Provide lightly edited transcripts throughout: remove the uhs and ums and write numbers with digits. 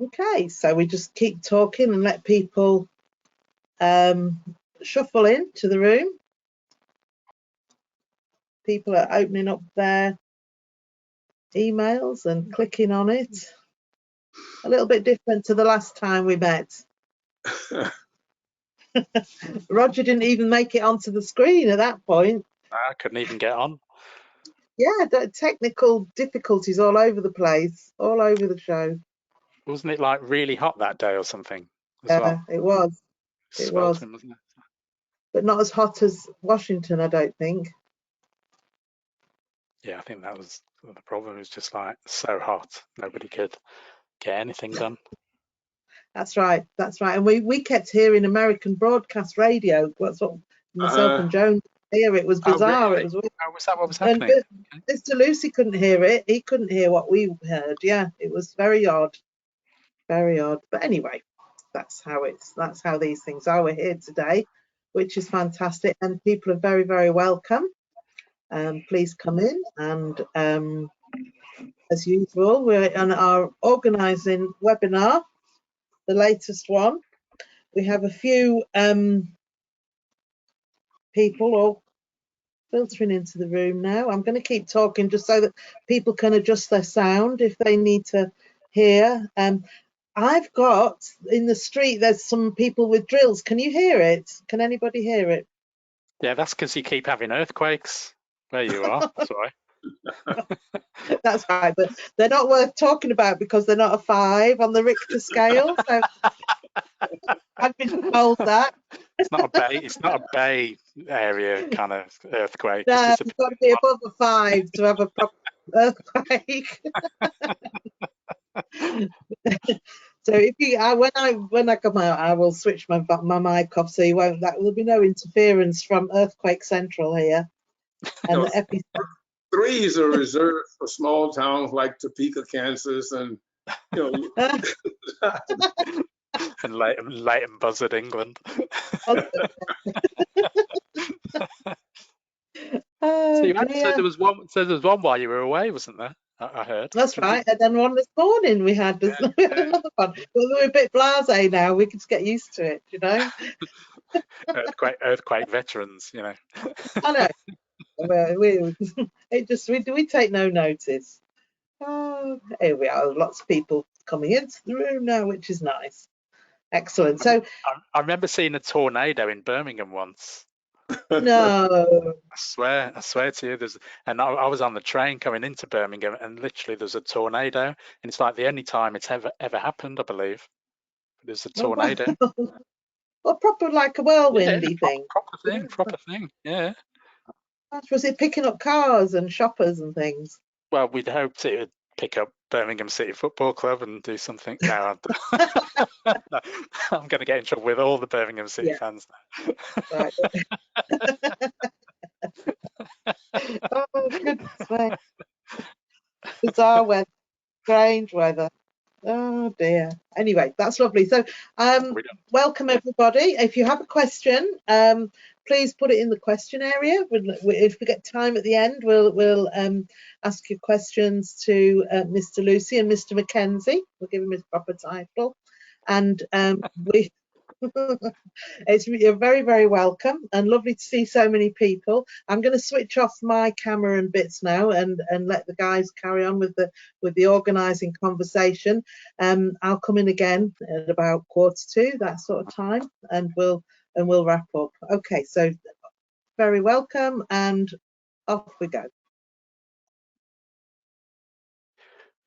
Okay, so we just keep talking and let people shuffle into the room. People are opening up their emails and clicking on it. A little bit different to the last time we met. Roger didn't even make it onto the screen at that point. I couldn't even get on. Yeah, the technical difficulties all over the place, all over the show. Wasn't it like really hot that day or something as well? It was. It was. Sweltering, wasn't it? But not as hot as Washington, I don't think. Yeah, I think that was the problem. It was just like so hot, nobody could get anything done. That's right. That's right. And we kept hearing American broadcast radio. That's what myself and Joan hear. It was bizarre. Oh, really? It was weird. Oh, was that what was happening? And Mr. Lucy couldn't hear it. He couldn't hear what we heard. Yeah, it was very odd. Very odd. But anyway, that's how these things are. We're here today, which is fantastic, and people are very, very welcome. Please come in, and as usual, we're on our organising webinar, the latest one. We have a few people all filtering into the room now. I'm going to keep talking just so that people can adjust their sound if they need to hear. I've got in the street, there's some people with drills. Can you hear it? Can anybody hear it? Yeah, that's because you keep having earthquakes where you are. Sorry. That's right, but they're not worth talking about because they're not a 5 on the Richter scale. So I've been told that. It's not a bay area kind of earthquake. No, It's just you've got to be above a 5 to have a proper earthquake. So if you, when I come out, I will switch my mic off, so you won't. There'll be no interference from Earthquake Central here. And the epicenter. 3s are reserved for small towns like Topeka, Kansas, and and Leighton Buzzard, England. So you had, so there was one while you were away, wasn't there? I heard. That's right. And then one this morning we had another one. But we're a bit blasé now. We can just get used to it, you know. Earthquake veterans, you know. I know. We take no notice. Oh, here we are. Lots of people coming into the room now, which is nice. Excellent. So I remember seeing a tornado in Birmingham once. No. I swear to you, I was on the train coming into Birmingham, and literally there's a tornado, and it's like the only time it's ever happened, I believe. There's a tornado. Well, proper like a whirlwindy thing. Proper thing. Yeah. Was it picking up cars and shoppers and things? Well, we'd hoped it would pick up Birmingham City Football Club and do something. No, I'm going to get in trouble with all the Birmingham City fans now. Right. Oh, goodness me. Bizarre weather, strange weather. Oh dear. Anyway, that's lovely. So welcome everybody. If you have a question, please put it in the question area. If we get time at the end, we'll ask your questions to Mr. Lucy and Mr. Mackenzie. We'll give him his proper title. And you're very, very welcome and lovely to see so many people. I'm going to switch off my camera and bits now and let the guys carry on with the organising conversation. I'll come in again at about 1:45, that sort of time, and we'll wrap up. Okay, so very welcome and off we go.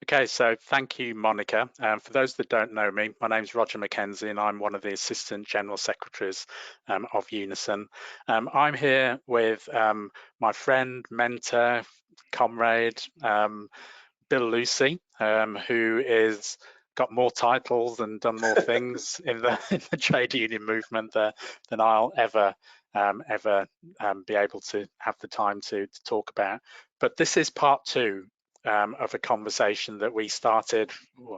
Okay, so thank you, Monica. For those that don't know me, my name is Roger Mackenzie and I'm one of the Assistant General Secretaries of Unison. I'm here with my friend, mentor, comrade, Bill Lucy, who is got more titles and done more things in the trade union movement than I'll ever be able to have the time to talk about. But this is part 2 of a conversation that we started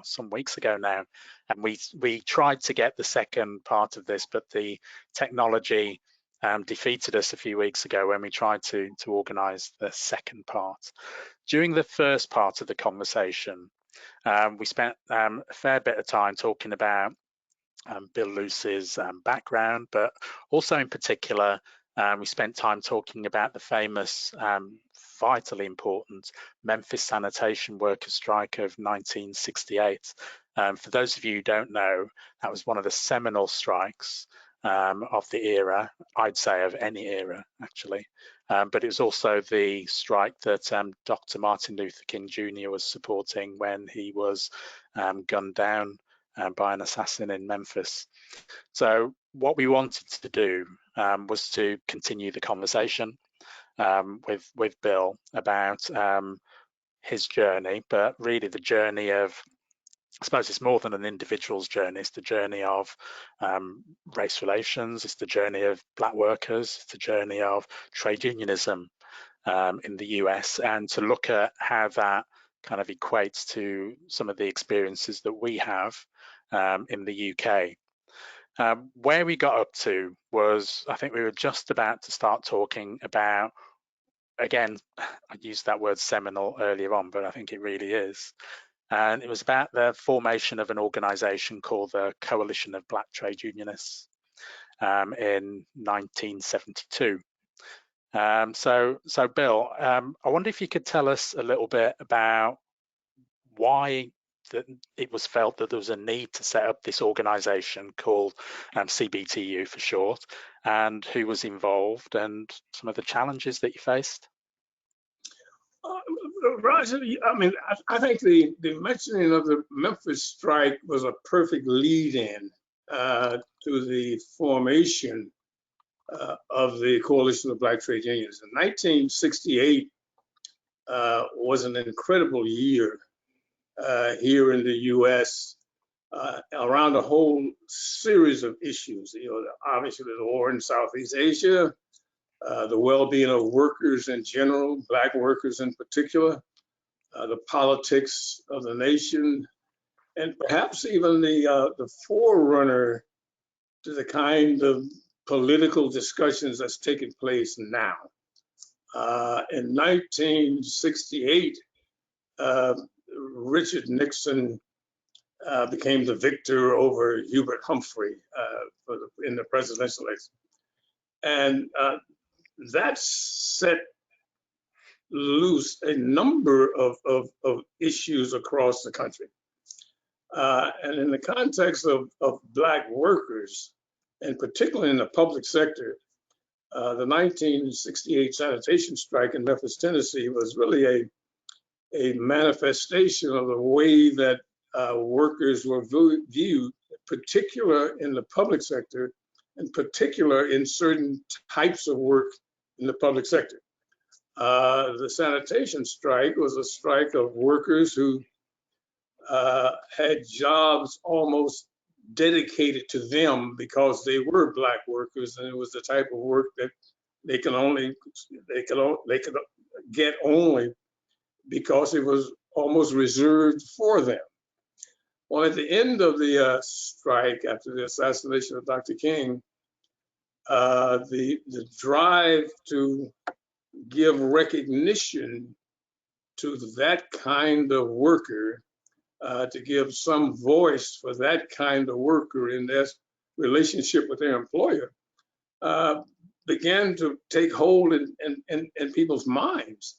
some weeks ago now, and we tried to get the second part of this, but the technology defeated us a few weeks ago when we tried to organise the second part. During the first part of the conversation, We spent a fair bit of time talking about Bill Luce's background, but also in particular, we spent time talking about the famous, vitally important Memphis sanitation workers strike of 1968. For those of you who don't know, that was one of the seminal strikes of the era, I'd say of any era actually. But it was also the strike that Dr. Martin Luther King Jr. was supporting when he was gunned down by an assassin in Memphis. So what we wanted to do was to continue the conversation with Bill about his journey, but really the journey of, I suppose it's more than an individual's journey, it's the journey of race relations, it's the journey of Black workers, it's the journey of trade unionism in the US, and to look at how that kind of equates to some of the experiences that we have in the UK. Where we got up to was, I think we were just about to start talking about, again, I used that word seminal earlier on, but I think it really is. And it was about the formation of an organization called the Coalition of Black Trade Unionists in 1972. So Bill, I wonder if you could tell us a little bit about why it was felt that there was a need to set up this organization called CBTU for short, and who was involved and some of the challenges that you faced. Roger, I mean, I think the mentioning of the Memphis strike was a perfect lead-in to the formation of the Coalition of Black Trade Unions. In 1968 was an incredible year here in the U.S. Around a whole series of issues. You know, obviously the war in Southeast Asia, the well-being of workers in general, Black workers in particular, the politics of the nation, and perhaps even the forerunner to the kind of political discussions that's taking place now. In 1968, Richard Nixon became the victor over Hubert Humphrey in the presidential election. And that set loose a number of issues across the country. And in the context of Black workers, and particularly in the public sector, the 1968 sanitation strike in Memphis, Tennessee was really a manifestation of the way that workers were viewed, particular in the public sector, in particular in certain types of work in the public sector. The sanitation strike was a strike of workers who had jobs almost dedicated to them because they were Black workers, and it was the type of work that they could get only because it was almost reserved for them. Well, at the end of the strike, after the assassination of Dr. King, the drive to give recognition to that kind of worker, to give some voice for that kind of worker in their relationship with their employer, began to take hold in people's minds.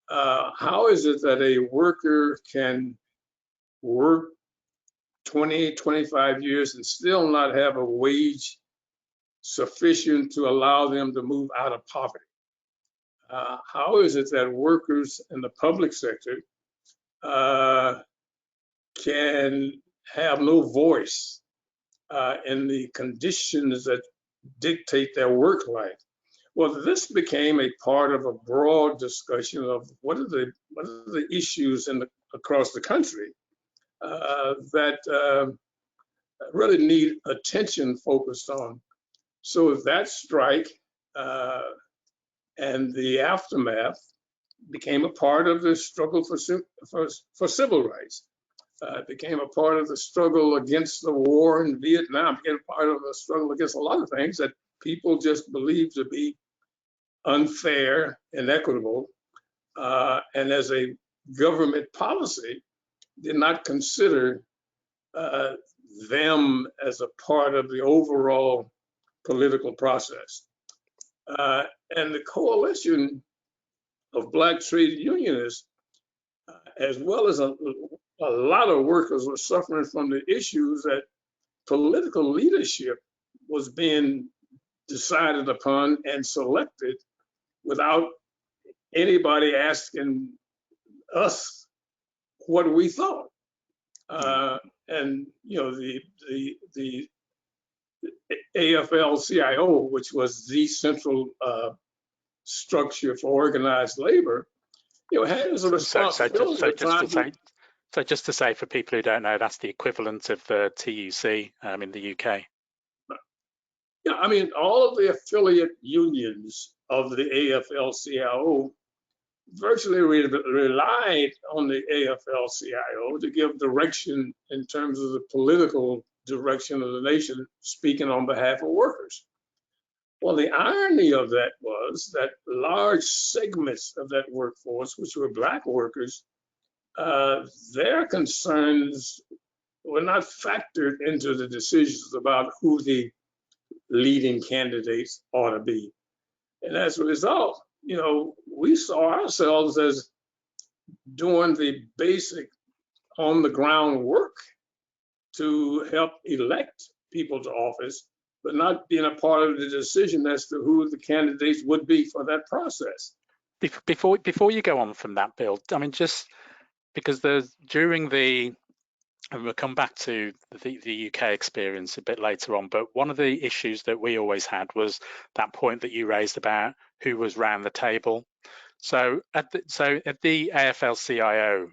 How is it that a worker can work 20, 25 years and still not have a wage sufficient to allow them to move out of poverty? How is it that workers in the public sector can have no voice in the conditions that dictate their work life? Well, this became a part of a broad discussion of what are the issues across the country that really need attention focused on. So that strike and the aftermath became a part of the struggle for civil rights. It became a part of the struggle against the war in Vietnam, became a part of the struggle against a lot of things that people just believe to be unfair, inequitable, and as a government policy, did not consider them as a part of the overall political process. And the coalition of Black trade unionists, as well as a lot of workers, were suffering from the issues that political leadership was being decided upon and selected without anybody asking us what we thought. And you know, the AFL-CIO, which was the central structure for organized labor, you know, has a responsibility. So just to say, for people who don't know, that's the equivalent of the TUC in the UK. Yeah, I mean, all of the affiliate unions of the AFL-CIO virtually relied on the AFL-CIO to give direction in terms of the political direction of the nation, speaking on behalf of workers. Well, the irony of that was that large segments of that workforce, which were Black workers, their concerns were not factored into the decisions about who the leading candidates ought to be. And as a result, you know, we saw ourselves as doing the basic on the ground work to help elect people to office, but not being a part of the decision as to who the candidates would be for that process. Before you go on from that, Bill, I mean, just because during the, and we'll come back to the UK experience a bit later on, but one of the issues that we always had was that point that you raised about who was round the table. So at the AFL-CIO,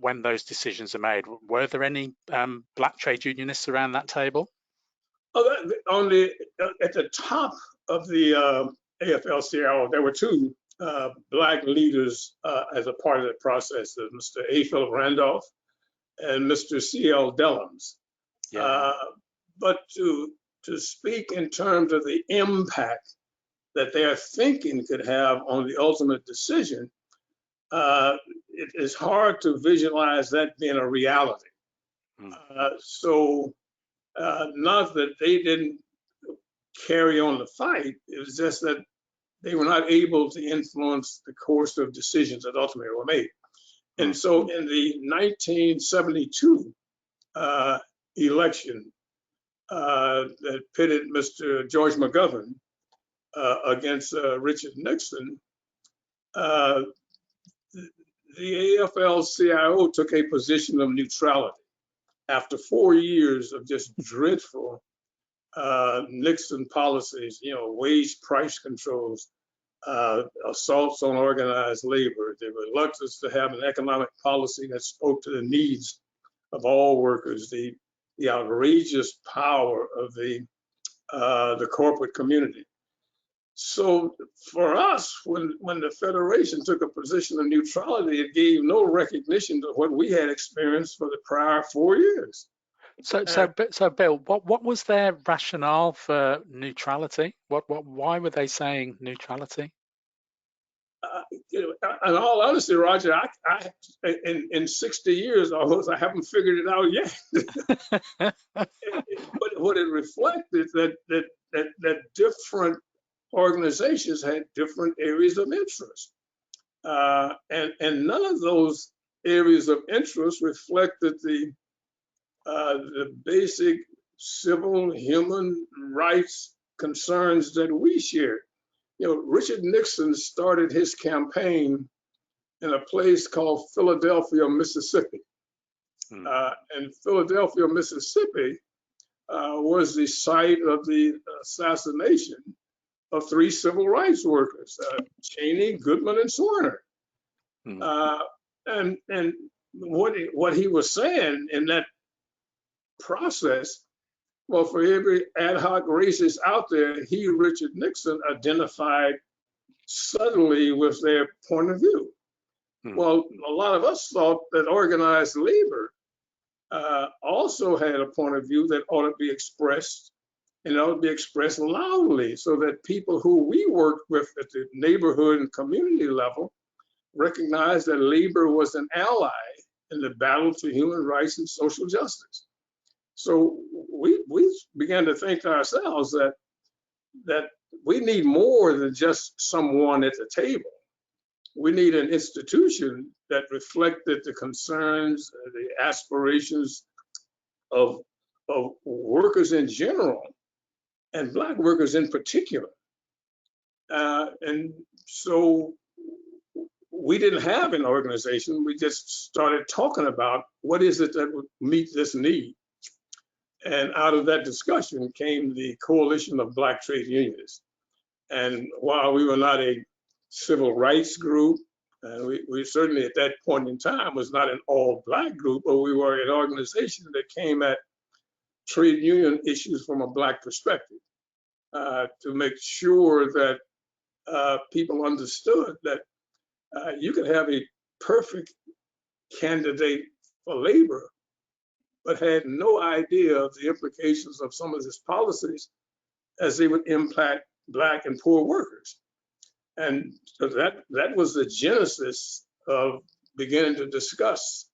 when those decisions are made, were there any Black trade unionists around that table? Oh, at the top of the AFL-CIO, there were two Black leaders as a part of the process, Mr. A. Philip Randolph and Mr. C.L. Dellums. Yeah. But to speak in terms of the impact that their thinking could have on the ultimate decision, it is hard to visualize that being a reality. So not that they didn't carry on the fight, it was just that they were not able to influence the course of decisions that ultimately were made. And so in the 1972 election that pitted Mr. George McGovern against Richard Nixon, the AFL-CIO took a position of neutrality. After 4 years of just dreadful Nixon policies, you know, wage price controls, assaults on organized labor, the reluctance to have an economic policy that spoke to the needs of all workers, the outrageous power of the corporate community. So for us, when the Federation took a position of neutrality, it gave no recognition to what we had experienced for the prior 4 years. So Bill, what was their rationale for neutrality? Why were they saying neutrality? In all honesty, Roger, I in 60 years almost, I haven't figured it out yet. But what it reflected that different organizations had different areas of interest, and none of those areas of interest reflected the basic civil human rights concerns that we shared. You know, Richard Nixon started his campaign in a place called Philadelphia, Mississippi. And Philadelphia, Mississippi was the site of the assassination of 3 civil rights workers, Cheney, Goodman, and Swerner. And what he was saying in that process, well, for every ad hoc racist out there, he, Richard Nixon, identified subtly with their point of view. Well, a lot of us thought that organized labor also had a point of view that ought to be expressed, and ought to be expressed loudly, so that people who we worked with at the neighborhood and community level recognized that labor was an ally in the battle for human rights and social justice. So we began to think to ourselves that we need more than just someone at the table. We need an institution that reflected the concerns, the aspirations of workers in general, and Black workers in particular. And so we didn't have an organization. We just started talking about what is it that would meet this need. And out of that discussion came the Coalition of Black Trade Unionists. And while we were not a civil rights group, and we certainly at that point in time was not an all Black group, but we were an organization that came at trade union issues from a Black perspective, to make sure that people understood that you could have a perfect candidate for labor, but had no idea of the implications of some of his policies as they would impact Black and poor workers. And so that was the genesis of beginning to discuss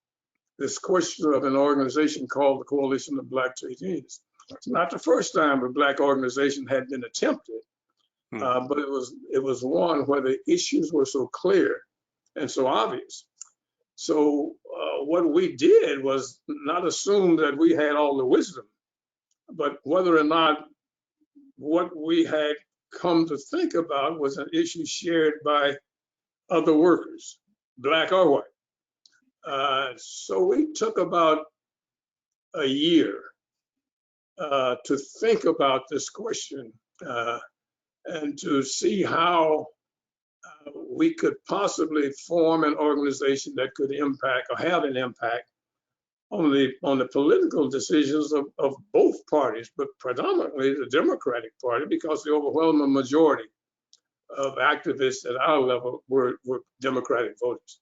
this question of an organization called the Coalition of Black Trade Unions. It's not the first time a Black organization had been attempted, but it was one where the issues were so clear and so obvious. So what we did was not assume that we had all the wisdom, but whether or not what we had come to think about was an issue shared by other workers, Black or white. So we took about a year to think about this question and to see how we could possibly form an organization that could impact or have an impact on the political decisions of both parties, but predominantly the Democratic Party, because the overwhelming majority of activists at our level were Democratic voters.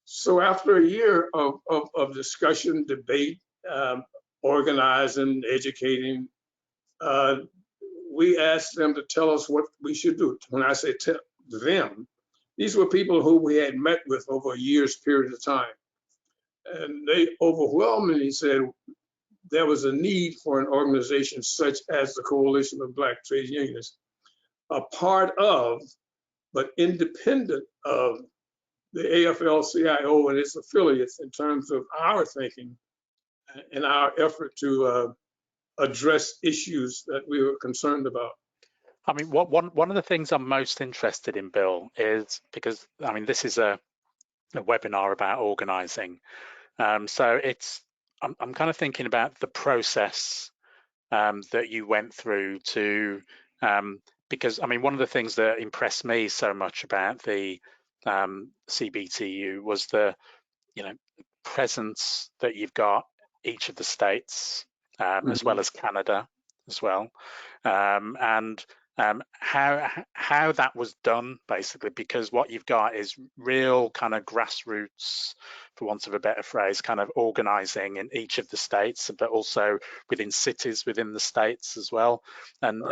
So after a year of discussion, debate, organizing, educating, we asked them to tell us what we should do. When I say tell them, these were people who we had met with over a year's period of time. And they overwhelmingly said there was a need for an organization such as the Coalition of Black Trade Unionists, a part of, but independent of, the AFL-CIO and its affiliates in terms of our thinking and our effort to address issues that we were concerned about. I mean, one of the things I'm most interested in, Bill, is because, I mean, this is a webinar about organizing. So I'm kind of thinking about the process that you went through to, because I mean, one of the things that impressed me so much about the CBTU was the, presence that you've got each of the states, as well as Canada as well, and how that was done, basically, because what you've got is real kind of grassroots, for want of a better phrase, kind of organizing in each of the states, but also within cities within the states as well, and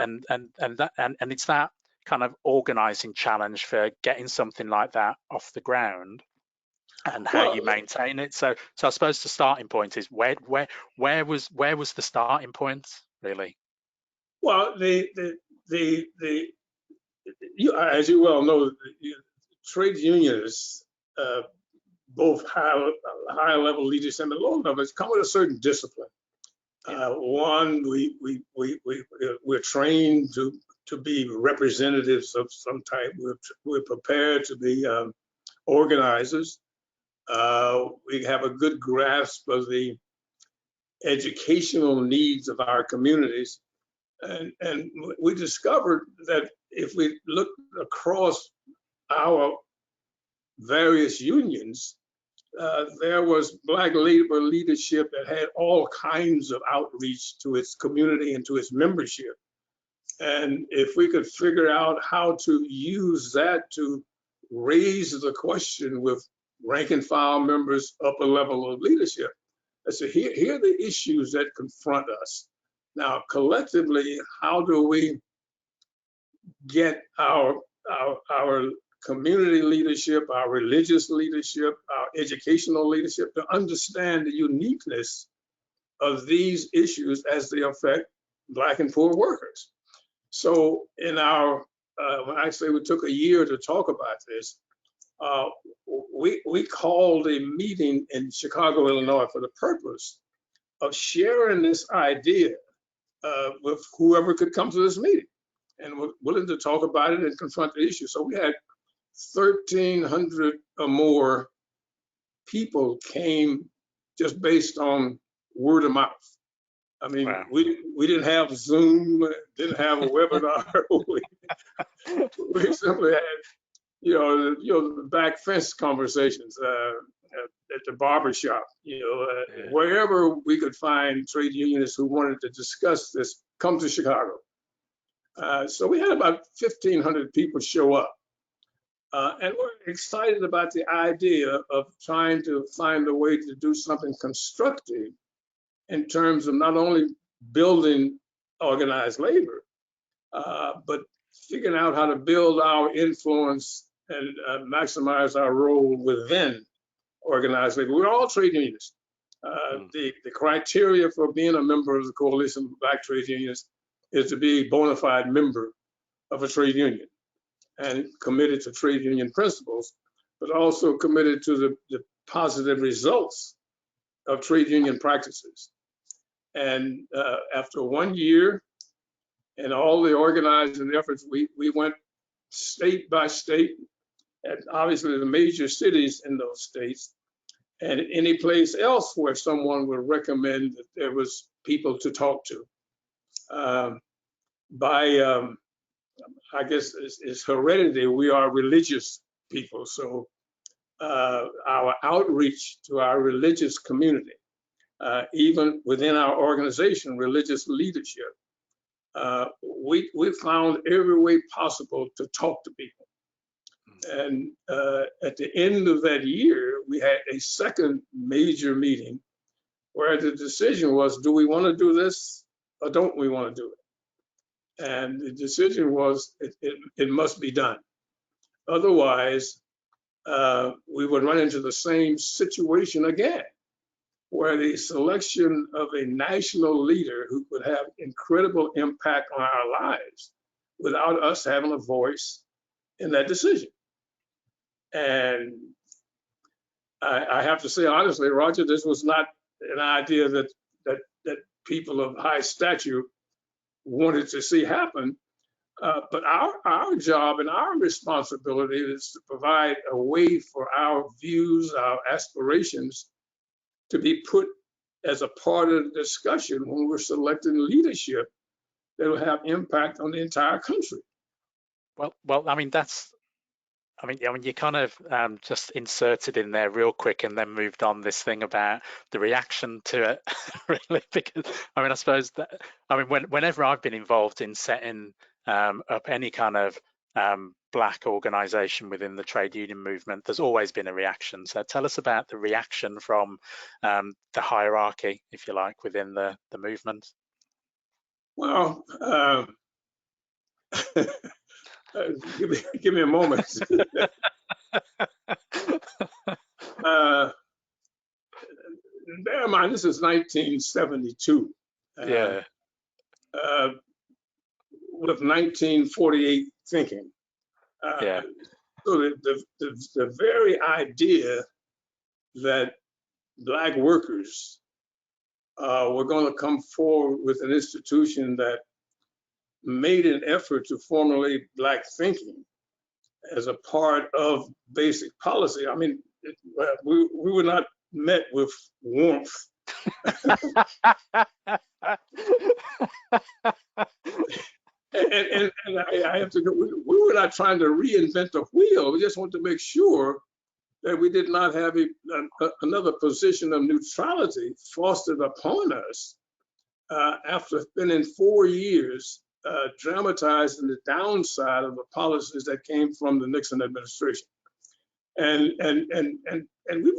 it's that kind of organizing challenge for getting something like that off the ground and how you maintain it. So I suppose the starting point is where was the starting point, really? Well, as you well know, trade unionists, both high level leaders and the low levels, come with a certain discipline. One, we're trained to be representatives of some type. We're prepared to be organizers. We have a good grasp of the educational needs of our communities. And we discovered that if we look across our various unions, there was Black labor leadership that had all kinds of outreach to its community and to its membership. And if we could figure out how to use that to raise the question with rank and file members, upper level of leadership, I said, here are the issues that confront us. Now, collectively, how do we get our community leadership, our religious leadership, our educational leadership to understand the uniqueness of these issues as they affect Black and poor workers. So in our, when I say we took a year to talk about this, we called a meeting in Chicago, Illinois for the purpose of sharing this idea with whoever could come to this meeting and were willing to talk about it and confront the issue. So we had 1,300 or more people came just based on word of mouth. I mean, wow. we didn't have Zoom, didn't have a webinar. we simply had, you know, back fence conversations at the barbershop, wherever we could find trade unionists who wanted to discuss this, come to Chicago. So we had about 1,500 people show up. And we're excited about the idea of trying to find a way to do something constructive in terms of not only building organized labor, but figuring out how to build our influence and maximize our role within organized labor. We're all trade unionists. The criteria for being a member of the Coalition of Black Trade Unions is to be a bona fide member of a trade union and committed to trade union principles, but also committed to the positive results of trade union practices. And after 1 year and all the organizing efforts, we went state by state, and obviously the major cities in those states, and any place else where someone would recommend that there was people to talk to. I guess it's heredity. We are religious people, so our outreach to our religious community, even within our organization, religious leadership, we found every way possible to talk to people. And at the end of that year, we had a second major meeting where the decision was, do we want to do this or don't we want to do it? And the decision was it must be done. Otherwise, we would run into the same situation again, where the selection of a national leader who could have incredible impact on our lives without us having a voice in that decision. And I have to say honestly, Roger, this was not an idea that people of high stature wanted to see happen, but our job and our responsibility is to provide a way for our views, our aspirations to be put as a part of the discussion when we're selecting leadership that will have impact on the entire country. Well, I mean, you kind of just inserted in there real quick and then moved on this thing about the reaction to it, really, because I mean, I suppose that, I mean, whenever I've been involved in setting up any kind of Black organization within the trade union movement, there's always been a reaction. So tell us about the reaction from the hierarchy, if you like, within the movement. Well, give me a moment. Bear in mind, this is 1972. Yeah. With 1948 thinking. Yeah. So the very idea that Black workers were going to come forward with an institution that made an effort to formulate Black thinking as a part of basic policy. I mean, we were not met with warmth. And I have to go, we were not trying to reinvent the wheel. We just wanted to make sure that we did not have another position of neutrality fostered upon us after spending 4 years dramatizing the downside of the policies that came from the Nixon administration. And we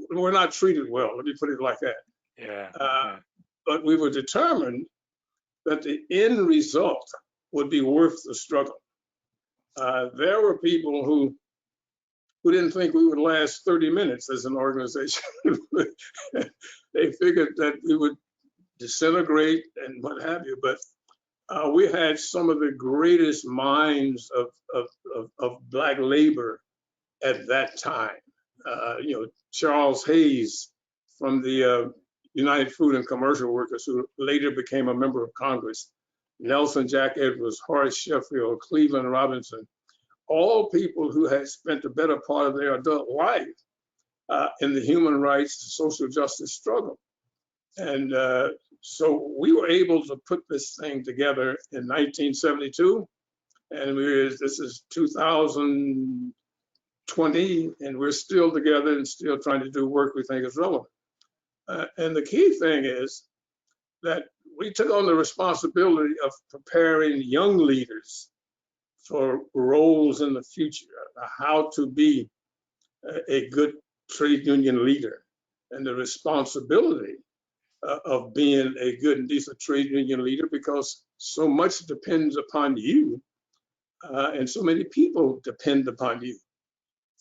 were not treated well, let me put it like that. Yeah. But we were determined that the end result would be worth the struggle. there were people who didn't think we would last 30 minutes as an organization. They figured that we would disintegrate and what have you, but we had some of the greatest minds of Black labor at that time. You know, Charles Hayes from the United Fruit and Commercial Workers, who later became a member of Congress, Nelson Jack Edwards, Horace Sheffield, Cleveland Robinson, all people who had spent the better part of their adult life in the human rights, social justice struggle. And so we were able to put this thing together in 1972, and this is 2020, and we're still together and still trying to do work we think is relevant. And the key thing is that we took on the responsibility of preparing young leaders for roles in the future, how to be a good trade union leader, and the responsibility of being a good and decent trade union leader, because so much depends upon you, and so many people depend upon you.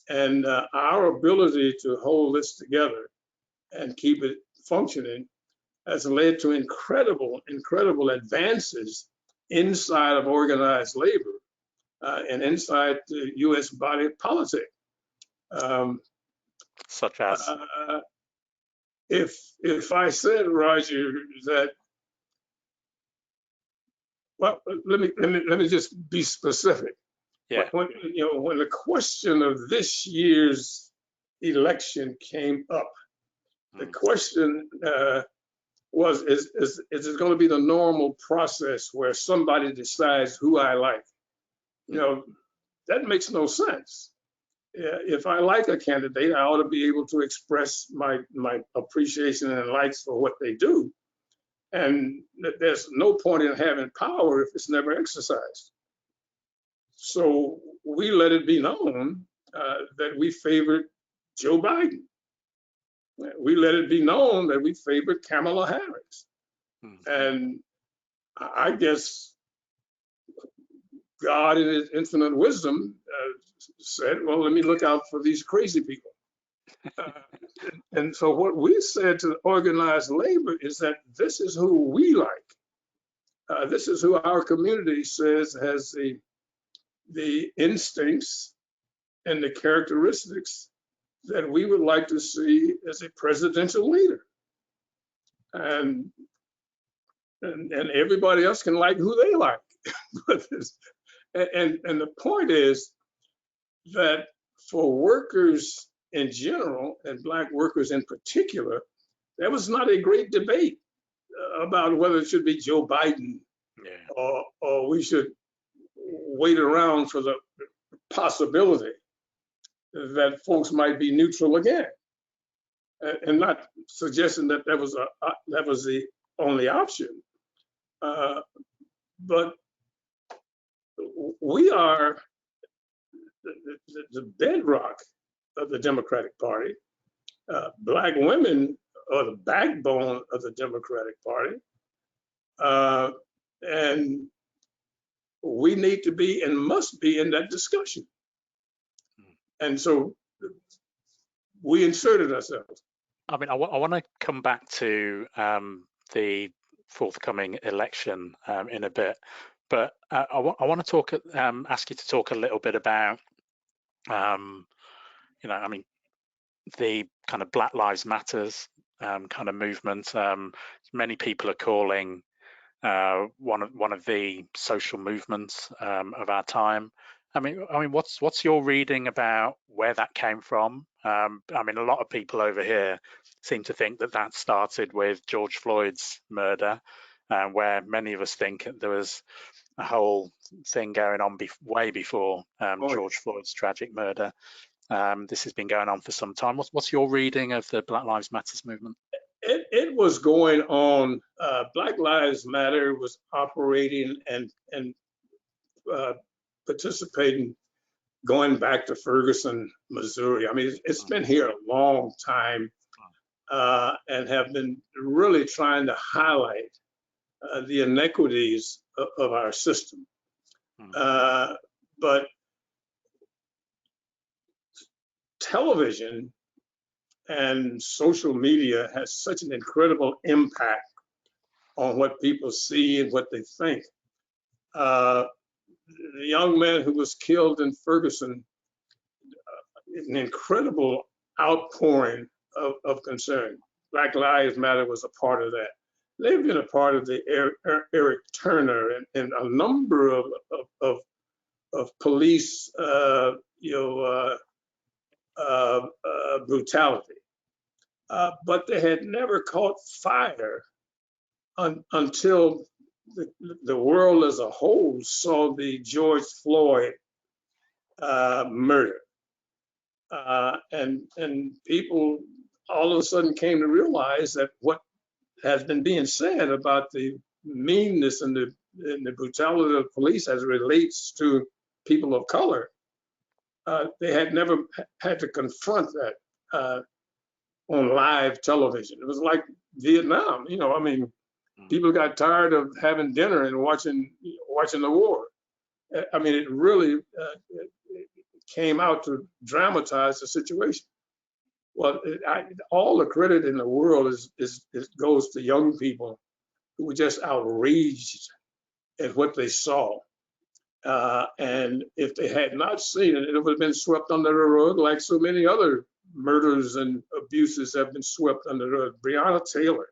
And our ability to hold this together and keep it functioning has led to incredible advances inside of organized labor and inside the U.S. body of politic. Such as? If I said, Roger, that, well, let me just be specific. Yeah. When the question of this year's election came up, the question was, is it going to be the normal process where somebody decides who I like? You know, that makes no sense. If I like a candidate, I ought to be able to express my appreciation and likes for what they do. And there's no point in having power if it's never exercised. So we let it be known that we favored Joe Biden. We let it be known that we favored Kamala Harris. And I guess God in his infinite wisdom said, well, let me look out for these crazy people. And so what we said to organized labor is that this is who we like. This is who our community says has the instincts and the characteristics that we would like to see as a presidential leader. And everybody else can like who they like. And the point is that for workers in general, and Black workers in particular, there was not a great debate about whether it should be Joe Biden, or we should wait around for the possibility that folks might be neutral again. And not suggesting that that was the only option, but we are the bedrock of the Democratic Party. Black women are the backbone of the Democratic Party, and we need to be and must be in that discussion. And so we inserted ourselves. I mean, I want to come back to the forthcoming election in a bit, but I want to ask you to talk a little bit about, I mean, the kind of Black Lives Matters kind of movement. Many people are calling one of the social movements of our time. I mean, what's your reading about where that came from? I mean, a lot of people over here seem to think that started with George Floyd's murder, where many of us think there was a whole thing going on way before George Floyd's tragic murder. This has been going on for some time. What's your reading of the Black Lives Matters movement? It was going on. Black Lives Matter was operating and participating going back to Ferguson, Missouri. I mean, it's been here a long time, and have been really trying to highlight the inequities of our system. But television and social media has such an incredible impact on what people see and what they think. The young man who was killed in Ferguson, an incredible outpouring of concern. Black Lives Matter was a part of that. They've been a part of the Eric Turner and a number of police, brutality. But they had never caught fire until the world as a whole saw the George Floyd murder. And people all of a sudden came to realize that what has been being said about the meanness and the brutality of police as it relates to people of color, they had never had to confront that on live television. It was like Vietnam, I mean, people got tired of having dinner and watching the war. I mean, it really came out to dramatize the situation. Well, all the credit in the world goes to young people who were just outraged at what they saw. And if they had not seen it, it would have been swept under the rug like so many other murders and abuses have been swept under the rug. Breonna Taylor,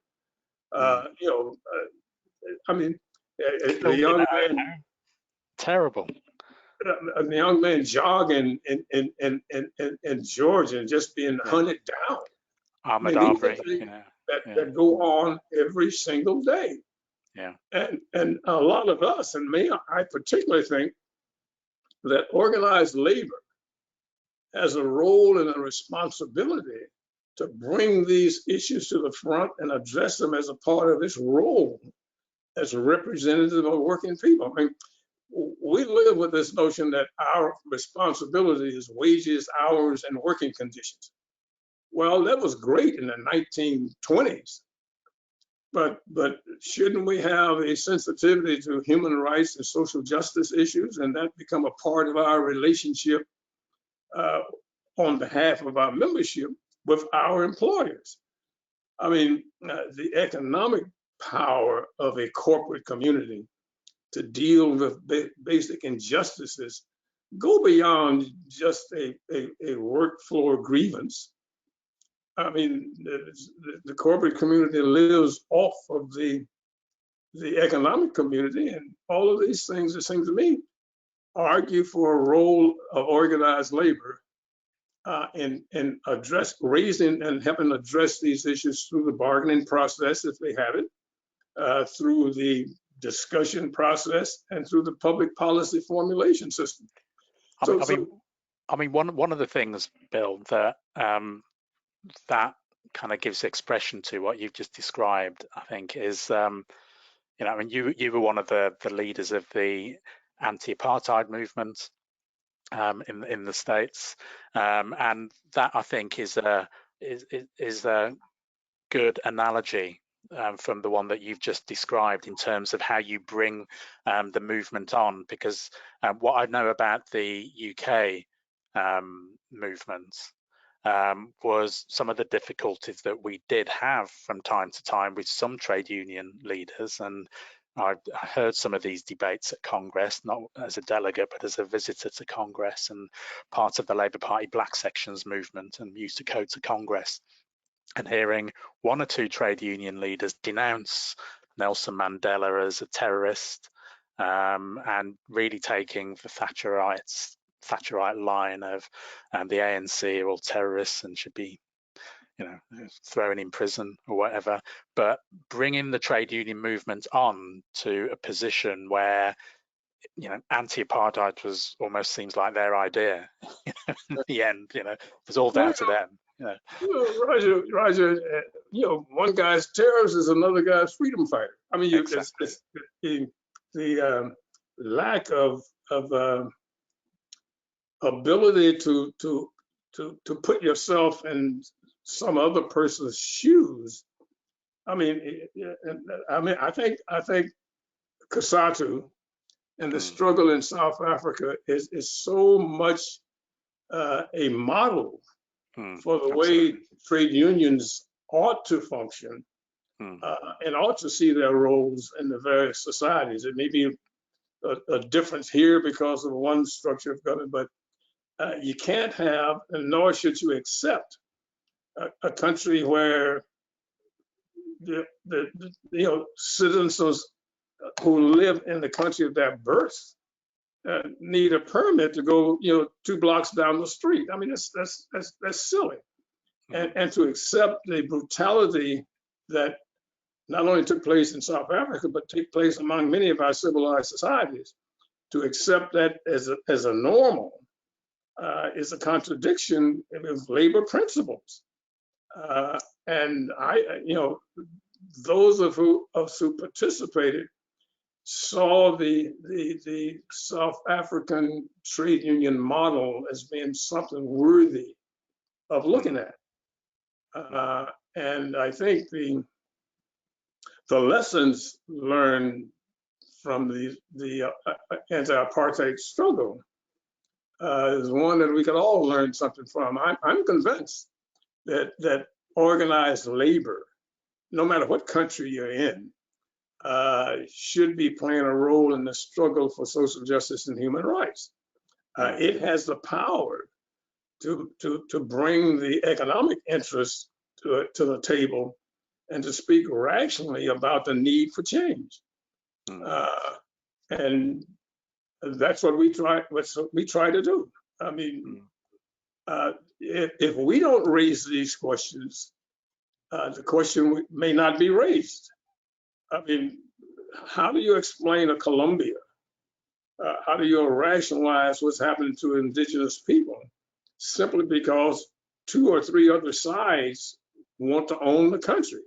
I mean, a young man. Terrible. A young man jogging in Georgia and just being hunted down. Ahmaud Arbery, that go on every single day. Yeah. And a lot of us, and me, I particularly think that organized labor has a role and a responsibility to bring these issues to the front and address them as a part of its role as a representative of working people. I mean, we live with this notion that our responsibility is wages, hours, and working conditions. Well, that was great in the 1920s, but shouldn't we have a sensitivity to human rights and social justice issues, and that become a part of our relationship on behalf of our membership with our employers? I mean, the economic power of a corporate community to deal with basic injustices go beyond just a work floor grievance. I mean, the corporate community lives off of the economic community, and all of these things, it seems to me, argue for a role of organized labor in raising and helping address these issues through the bargaining process, if they have it, through the discussion process, and through the public policy formulation system. I mean, one of the things, Bill, that that kind of gives expression to what you've just described, I think, is I mean, you were one of the leaders of the anti-apartheid movement in the States, and that, I think, is a good analogy from the one that you've just described in terms of how you bring the movement on. Because what I know about the UK movement was some of the difficulties that we did have from time to time with some trade union leaders. And I heard some of these debates at Congress, not as a delegate, but as a visitor to Congress and part of the Labour Party Black Sections movement, and used to go to Congress and hearing one or two trade union leaders denounce Nelson Mandela as a terrorist, and really taking the Thatcherite line of the ANC are all terrorists and should be, thrown in prison or whatever. But bringing the trade union movement on to a position where, anti-apartheid was almost seems like their idea. In the end, it was all down to them. Roger, one guy's terrorist is another guy's freedom fighter. I mean, exactly. The lack of ability to put yourself in some other person's shoes. I mean, I think Cosatu and the struggle in South Africa is so much a model for the way trade unions ought to function and ought to see their roles in the various societies. It may be a difference here because of one structure of government, but you can't have, and nor should you accept, a country where the citizens who live in the country of their birth need a permit to go 2 blocks down the street. I mean, that's silly. And to accept the brutality that not only took place in South Africa, but take place among many of our civilized societies, to accept that as a normal is a contradiction with labor principles. And those of us who participated saw the South African trade union model as being something worthy of looking at. And I think the lessons learned from the anti-apartheid struggle is one that we could all learn something from. I'm convinced that organized labor, no matter what country you're in, should be playing a role in the struggle for social justice and human rights. It has the power to bring the economic interests to the table and to speak rationally about the need for change. And that's what we try to do. I mean, if we don't raise these questions, the question may not be raised. I mean, how do you explain a Colombia? How do you rationalize what's happening to indigenous people? Simply because 2 or 3 other sides want to own the country,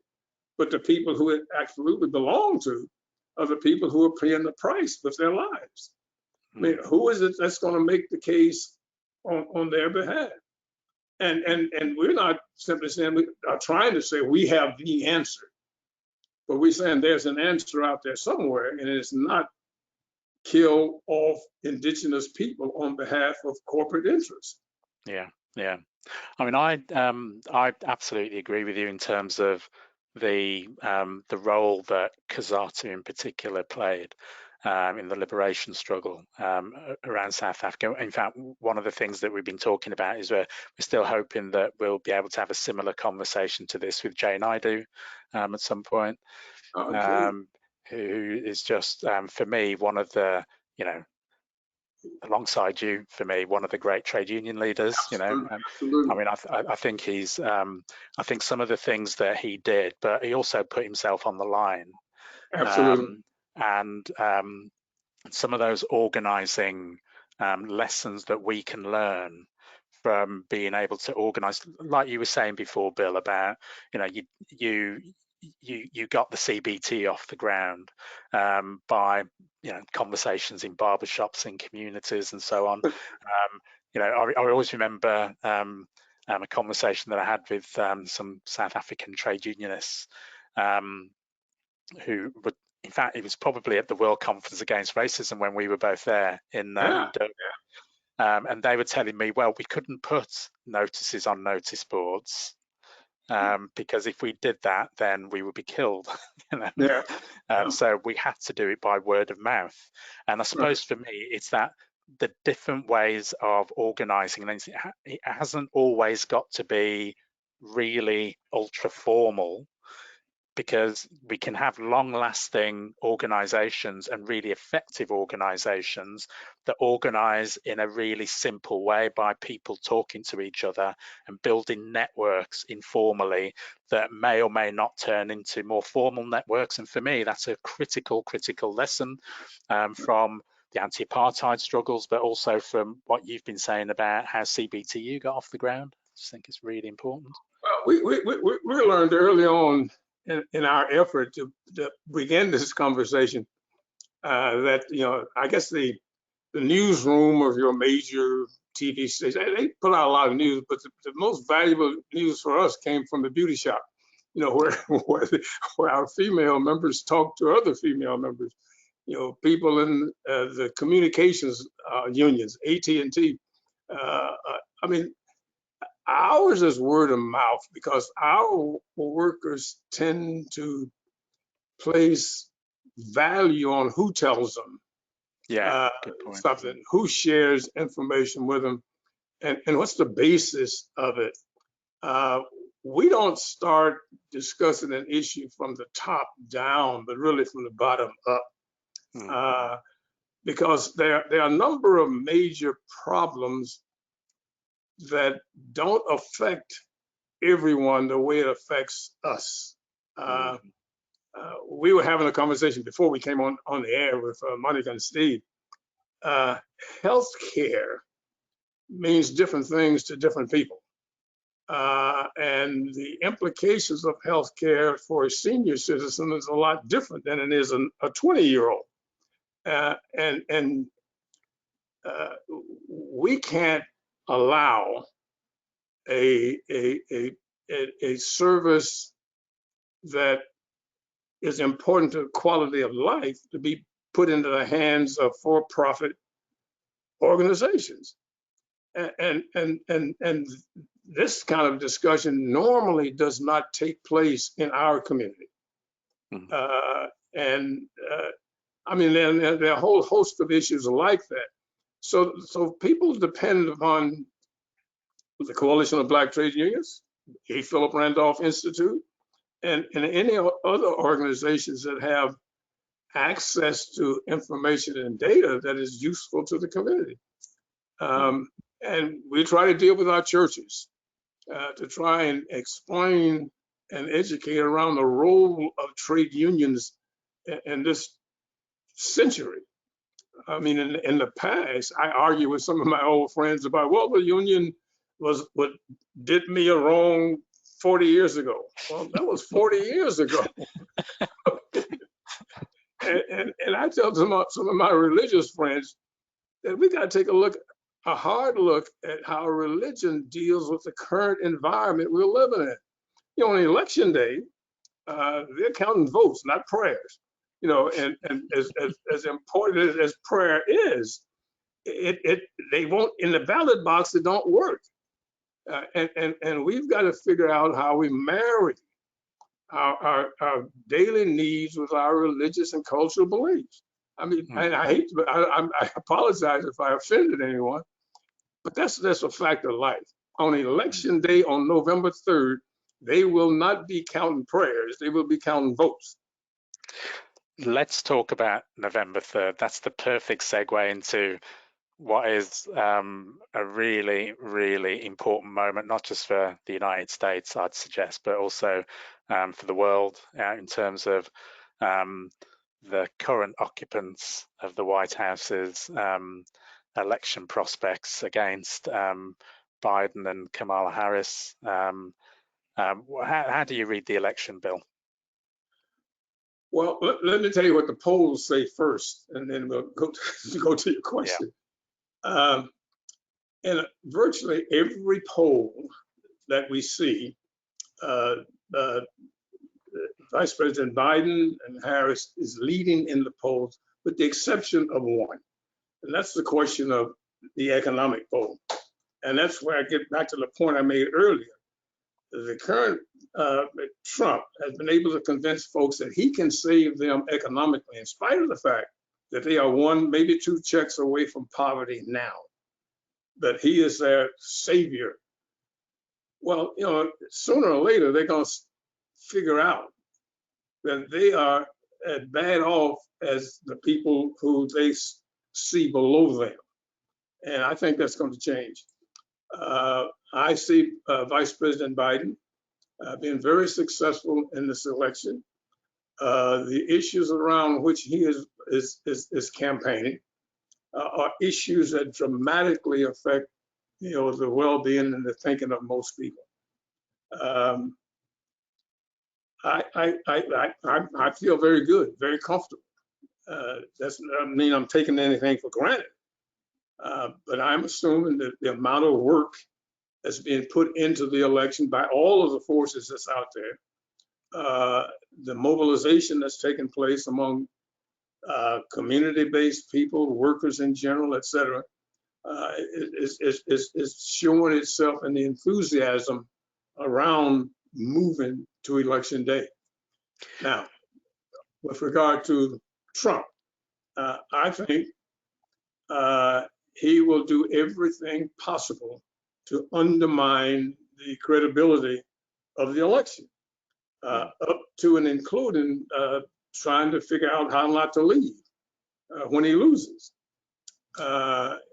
but the people who it absolutely belong to are the people who are paying the price with their lives. I mean, who is it that's going to make the case on their behalf? And we're not simply saying, we are trying to say we have the answer, but we're saying there's an answer out there somewhere, and it's not kill off indigenous people on behalf of corporate interests. Yeah. I mean, I absolutely agree with you in terms of the role that COSATU in particular played in the liberation struggle around South Africa. In fact, one of the things that we've been talking about is we're still hoping that we'll be able to have a similar conversation to this with Jay Naidoo at some point, who is just, for me, one of the, alongside you, for me, one of the great trade union leaders. Absolutely. I mean, I think he's, I think some of the things that he did, but he also put himself on the line. Absolutely. And some of those organizing lessons that we can learn from being able to organize, like you were saying before, Bill, about you got the CBT off the ground by conversations in barbershops and communities and so on. I always remember a conversation that I had with some South African trade unionists who would, in fact, it was probably at the World Conference Against Racism when we were both there in Durban. And they were telling me, well, we couldn't put notices on notice boards because if we did that, then we would be killed. So we had to do it by word of mouth. And I suppose for me, it's that the different ways of organizing, and it hasn't always got to be really ultra formal, because we can have long-lasting organizations and really effective organizations that organize in a really simple way by people talking to each other and building networks informally that may or may not turn into more formal networks. And for me, that's a critical lesson from the anti-apartheid struggles, but also from what you've been saying about how CBTU got off the ground. I just think it's really important. Well, we learned early on in our effort to begin this conversation that, I guess the newsroom of your major TV station, they put out a lot of news, but the most valuable news for us came from the beauty shop, where our female members talk to other female members, people in the communications unions, AT&T. I mean, Ours is word of mouth because our workers tend to place value on who tells them Good point. something, who shares information with them, and what's the basis of it. We don't start discussing an issue from the top down, but really from the bottom up, because there are a number of major problems that don't affect everyone the way it affects us. We were having a conversation before we came on the air with Monica and Steve. Healthcare means different things to different people. And the implications of healthcare for a senior citizen is a lot different than it is a 20-year-old. And we can't allow a service that is important to quality of life to be put into the hands of for-profit organizations. And this kind of discussion normally does not take place in our community. I mean, there are a whole host of issues like that. So people depend upon the Coalition of Black Trade Unions, A. Philip Randolph Institute, and any other organizations that have access to information and data that is useful to the community. And we try to deal with our churches to try and explain and educate around the role of trade unions in this century. I mean, in the past, I argue with some of my old friends about, well, the union was what did me a wrong 40 years ago. Well, that was 40 years ago. and I tell some of my religious friends that we got to take a hard look at how religion deals with the current environment we're living in. You know, on election day, they're counting votes, not prayers. You know, and as important as prayer is, they won't, in the ballot box, it don't work. And we've got to figure out how we marry our daily needs with our religious and cultural beliefs. I mean, and I apologize if I offended anyone, but that's a fact of life. On election day on November 3rd, they will not be counting prayers, they will be counting votes. Let's talk about November 3rd. That's the perfect segue into what is a really, really important moment, not just for the United States, I'd suggest, but also for the world in terms of the current occupants of the White House's election prospects against Biden and Kamala Harris. How do you read the election, Bill? Well, let me tell you what the polls say first, and then we'll go to your question. Yeah. In virtually every poll that we see, Vice President Biden and Harris is leading in the polls, with the exception of one, and that's the question of the economic poll. And that's where I get back to the point I made earlier. The current Trump has been able to convince folks that he can save them economically, in spite of the fact that they are one, maybe two checks away from poverty now, that he is their savior. Well, you know, sooner or later, they're going to figure out that they are as bad off as the people who they see below them. And I think that's going to change. I see Vice President Biden being very successful in this election. The issues around which he is campaigning are issues that dramatically affect, you know, the well-being and the thinking of most people. I feel very good, very comfortable. Doesn't mean I'm taking anything for granted. But I'm assuming that the amount of work that's being put into the election by all of the forces that's out there, the mobilization that's taking place among community-based people, workers in general, et cetera, is showing itself in the enthusiasm around moving to election day. Now, with regard to Trump, I think he will do everything possible to undermine the credibility of the election, up to and including trying to figure out how not to leave when he loses.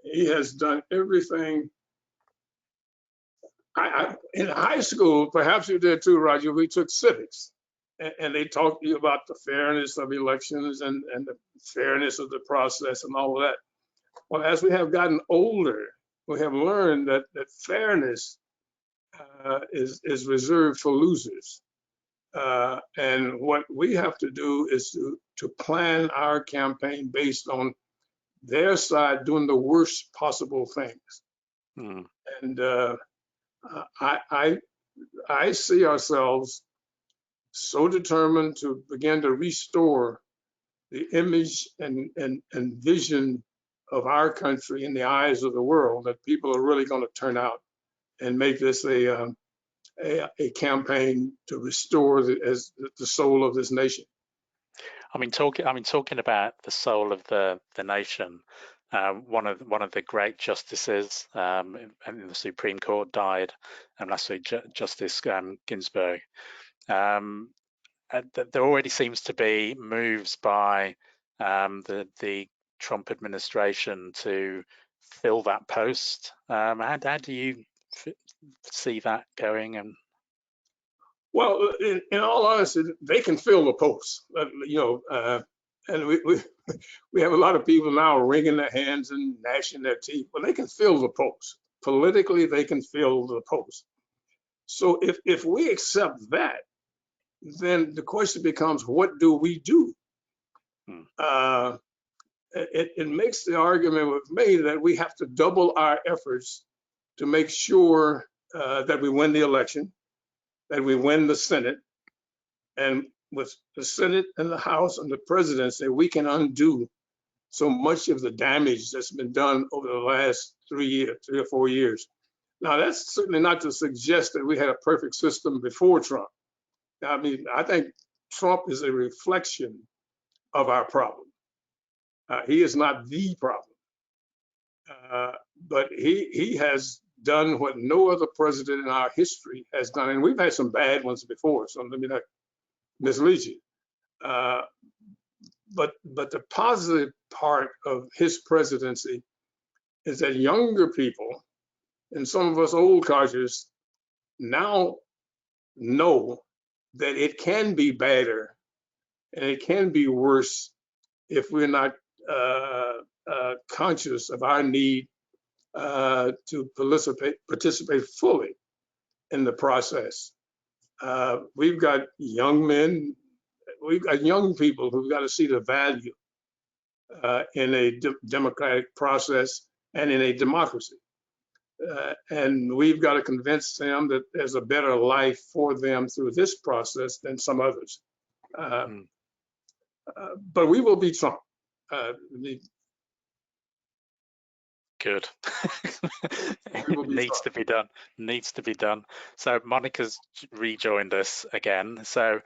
He has done everything. In high school, perhaps you did too, Roger, we took civics, and they talked to you about the fairness of elections and the fairness of the process and all of that. Well, as we have gotten older, we have learned that fairness is reserved for losers. And what we have to do is to plan our campaign based on their side doing the worst possible things. And I see ourselves so determined to begin to restore the image and vision of our country in the eyes of the world that people are really going to turn out and make this a campaign to restore the soul of this nation. I mean, talking about the soul of the nation. One of the great justices in the Supreme Court died last week, Justice Ginsburg. There already seems to be moves by the Trump administration to fill that post. How do you see that going? And well, in all honesty, they can fill the post. And we have a lot of people now wringing their hands and gnashing their teeth. Well, they can fill the post. Politically, they can fill the post. So if we accept that, then the question becomes, what do we do? It makes the argument with me that we have to double our efforts to make sure that we win the election, that we win the Senate, and with the Senate and the House and the presidency, we can undo so much of the damage that's been done over the last 3 or 4 years. Now, that's certainly not to suggest that we had a perfect system before Trump. I mean, I think Trump is a reflection of our problem. He is not the problem, but he has done what no other president in our history has done, and we've had some bad ones before, so let me not mislead you. But the positive part of his presidency is that younger people and some of us old codgers now know that it can be better and it can be worse if we're not conscious of our need to participate fully in the process. We've got young men, we've got young people who've got to see the value in a democratic process and in a democracy. And we've got to convince them that there's a better life for them through this process than some others. But we will beat Trump. Good. Needs to be done. So Monica's rejoined us again. So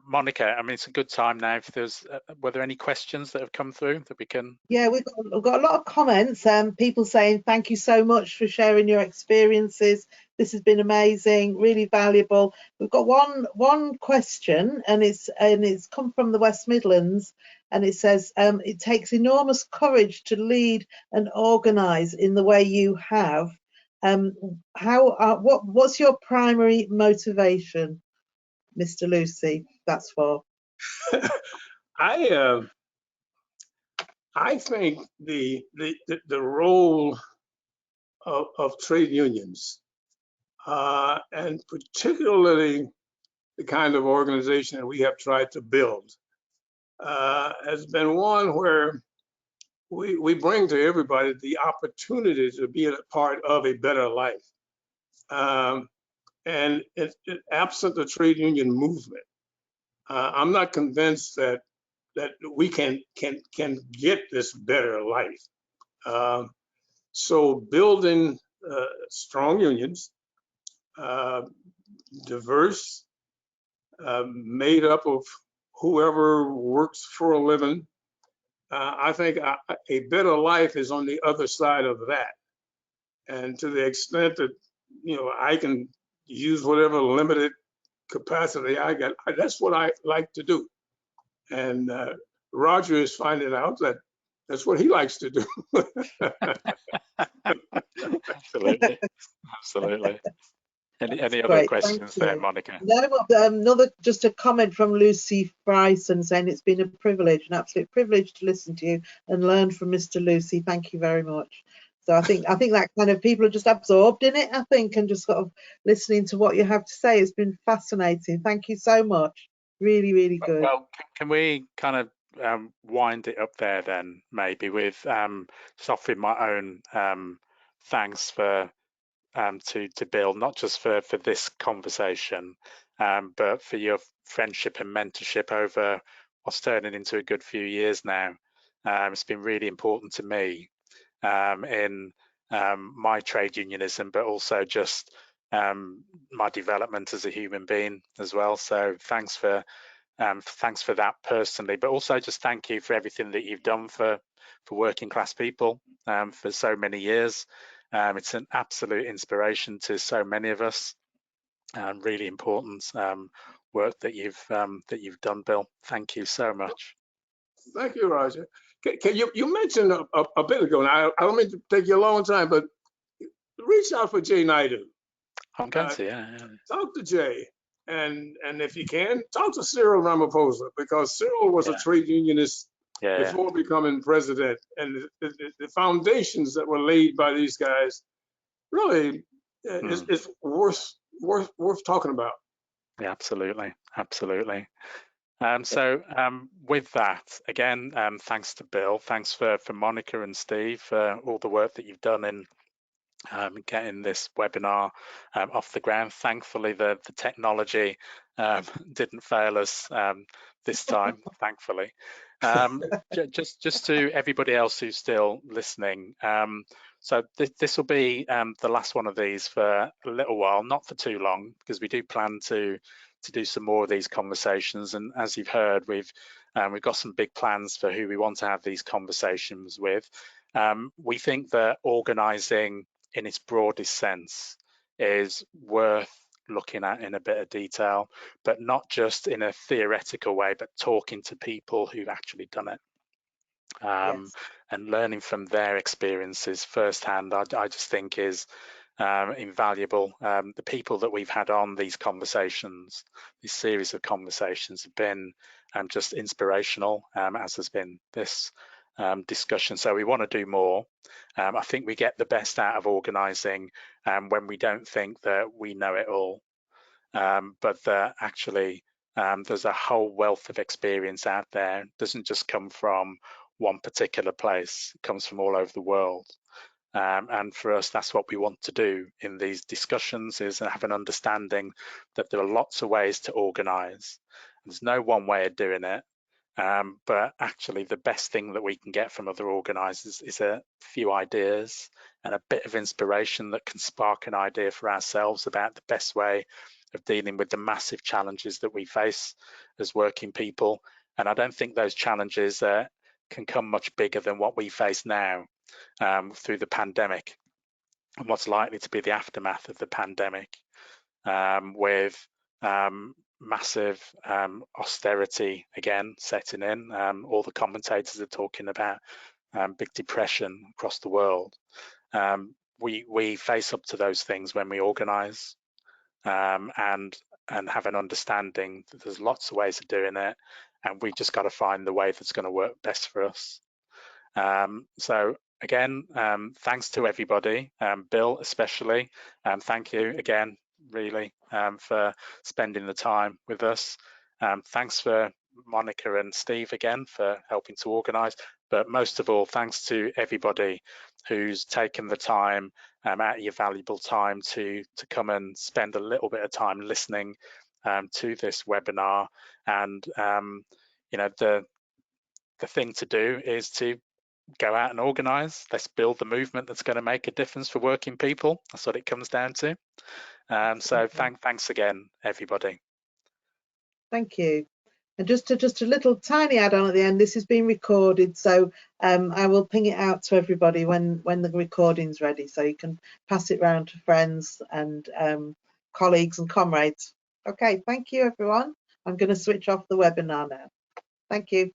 Monica, I mean, it's a good time now. If there's, were there any questions that have come through that we can? Yeah, we've got a lot of comments. People saying thank you so much for sharing your experiences. This has been amazing, really valuable. We've got one question, and it's come from the West Midlands, and it says it takes enormous courage to lead and organise in the way you have. What's your primary motivation, Mr. Lucey? That's for. I think the role of trade unions, and particularly the kind of organization that we have tried to build, has been one where we bring to everybody the opportunity to be a part of a better life. And absent the trade union movement, I'm not convinced that we can get this better life. So building strong unions, diverse, made up of whoever works for a living. I think a better life is on the other side of that. And to the extent that, I can use whatever limited capacity I got, that's what I like to do. And Roger is finding out that that's what he likes to do. Absolutely, absolutely. Any other Great, questions thank there, you. Monica? No, another just a comment from Lucy Bryson saying it's been a privilege, an absolute privilege to listen to you and learn from Mr. Lucy. Thank you very much. So I think that kind of people are just absorbed in it, I think, and just sort of listening to what you have to say. It's been fascinating. Thank you so much. Really, really good. Well, can we kind of wind it up there then, maybe with just offering my own thanks for to Bill, not just for this conversation, but for your friendship and mentorship over what's turning into a good few years now. It's been really important to me in my trade unionism, but also just my development as a human being as well. So thanks for that personally, but also just thank you for everything that you've done for working class people for so many years. It's an absolute inspiration to so many of us. Really important work that you've done, Bill. Thank you so much. Thank you, Roger. You mentioned a bit ago, and I don't mean to take you a long time, but reach out for Jay Naidu. I'm going to, yeah. Talk to Jay, and if you can, talk to Cyril Ramaphosa, because Cyril was a trade unionist before becoming president, and the foundations that were laid by these guys really is worth talking about. Yeah, absolutely, absolutely. So with that, again, thanks to Bill, thanks for Monica and Steve for all the work that you've done in getting this webinar off the ground. Thankfully, the technology didn't fail us this time, thankfully. Just to everybody else who's still listening, so this will be the last one of these for a little while, not for too long, because we do plan to do some more of these conversations. And as you've heard, we've got some big plans for who we want to have these conversations with. We think that organising in its broadest sense is worth looking at in a bit of detail, but not just in a theoretical way, but talking to people who've actually done it. And learning from their experiences firsthand, I just think is invaluable. The people that we've had on these conversations, this series of conversations, have been just inspirational, as has been this discussion. So we want to do more. I think we get the best out of organising when we don't think that we know it all, but that actually there's a whole wealth of experience out there. It doesn't just come from one particular place, it comes from all over the world. And for us, that's what we want to do in these discussions, is have an understanding that there are lots of ways to organise. There's no one way of doing it, but actually the best thing that we can get from other organisers is a few ideas and a bit of inspiration that can spark an idea for ourselves about the best way of dealing with the massive challenges that we face as working people. And I don't think those challenges can come much bigger than what we face now through the pandemic and what's likely to be the aftermath of the pandemic, with massive austerity again setting in. All the commentators are talking about big depression across the world. We face up to those things when we organise and have an understanding that there's lots of ways of doing it, and we just got to find the way that's going to work best for us. So again, thanks to everybody, Bill especially, thank you again, really, for spending the time with us. Thanks for Monica and Steve again for helping to organise, but most of all, thanks to everybody who's taken the time out of your valuable time to come and spend a little bit of time listening to this webinar. And you know, the thing to do is to go out and organise. Let's build the movement that's going to make a difference for working people. That's what it comes down to. So thanks again, everybody. Thank you. And just a little tiny add-on at the end. This has been recorded, so I will ping it out to everybody when the recording's ready, so you can pass it round to friends and colleagues and comrades. Okay, thank you, everyone. I'm going to switch off the webinar now. Thank you.